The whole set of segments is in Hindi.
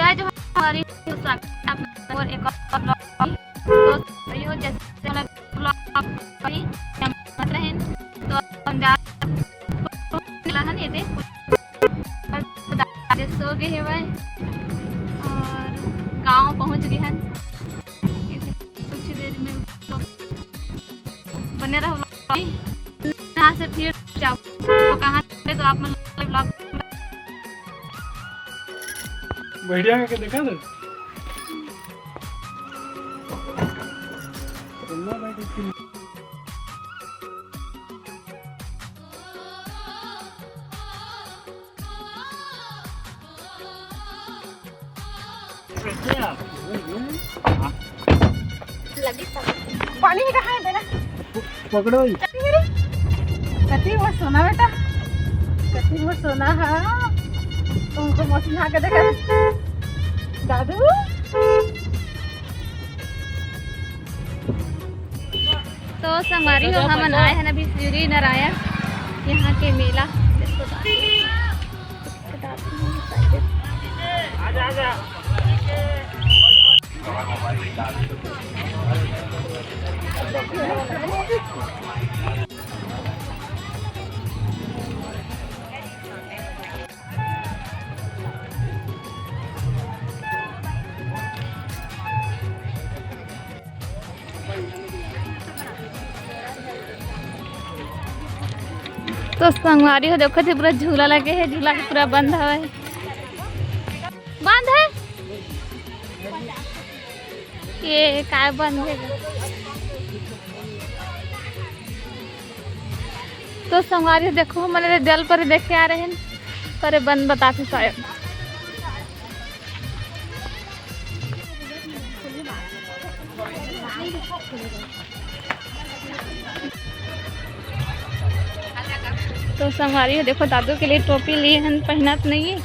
गाइस जो हमारी और एक और ब्लॉग तो यो जैसे वाला ब्लॉग वही हम मत रहे तो हम जा लहन ये थे सो गए है भाई और गांव पहुंच गए हैं। कुछ देर में बने रहो यहाँ से फिर जाओ तो कहाँ तो आप ब्लॉग बढ़िया करके देखा था पानी ही कहाँ है बेटा पकड़ो कति वो सोना बेटा कति वो सोना है तुमको मौसम नहा के देखा दादू तो संगवारी हो हम आए हैं अभी सूर्य नारायण यहाँ के मेला तो संगवारी हो देखो थे पूरा झूला लगे है झूला के पूरा बंद है बंद है ये काय बंद है तो संगवारी देखो मैंने दिल पर देख के आ रहे हैं पर बंद बताते शायद तो संगवारी देखो दादू के लिए टोपी लिए हैं पहनत नहीं है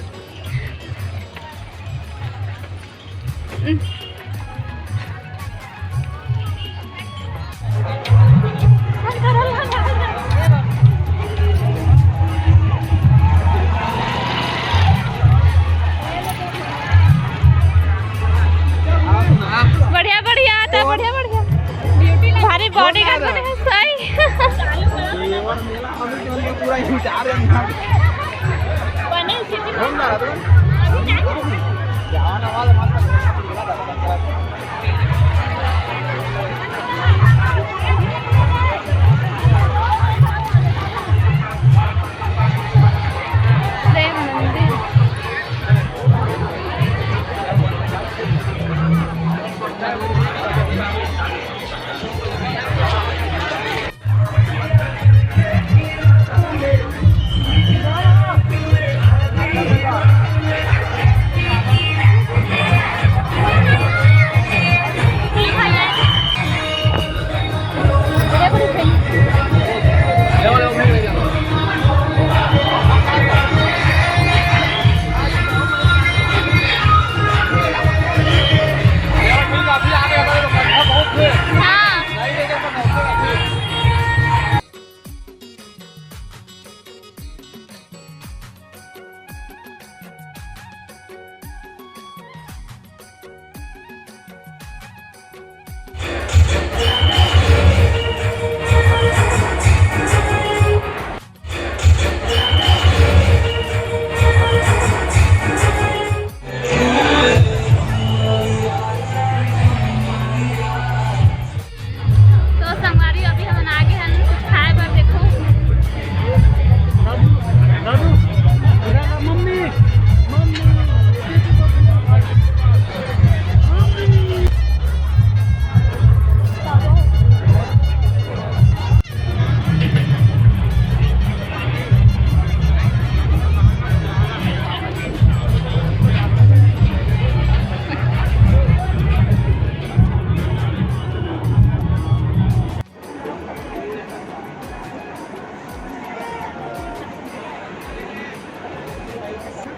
बढ़िया बढ़िया आता बढ़िया बढ़िया भारी बॉडी का है सही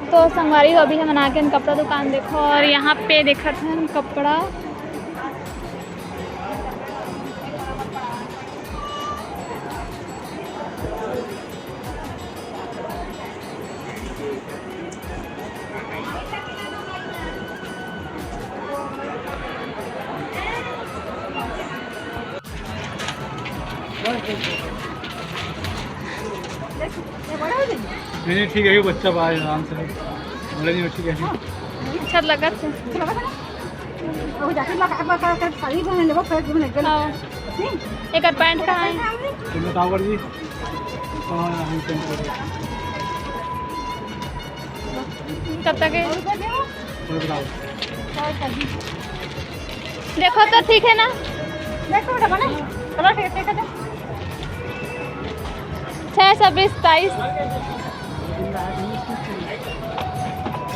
तो संगवारी हो अभी हम बना के कपड़ा दुकान देखो और यहाँ पे देखा था कपड़ा नहीं ठीक है कि बच्चा बाहर आराम से बोले नहीं ठीक है अच्छा लगा थे हाँ एक पैंट कहाँ है तुम बताओ कर जी कहाँ हम पेंट कर रहे हैं कब तक है तुम बताओ देखो तो ठीक है ना 6-20-22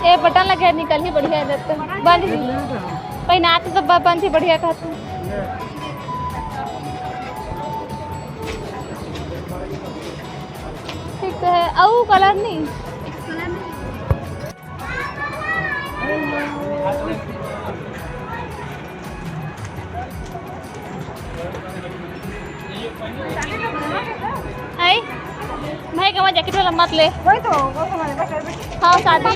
ये बटन लगे निकल ही बढ़िया देते बंद ही पहनाते तो बंद ही बढ़िया कहते ठीक तो है और कलर नहीं आई भाई का जैकेट वाला मत ले हाँ शादी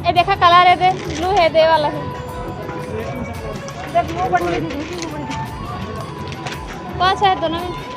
ये देखा कलर है दे ब्लू है दे वाला है कौन सा है दोनों में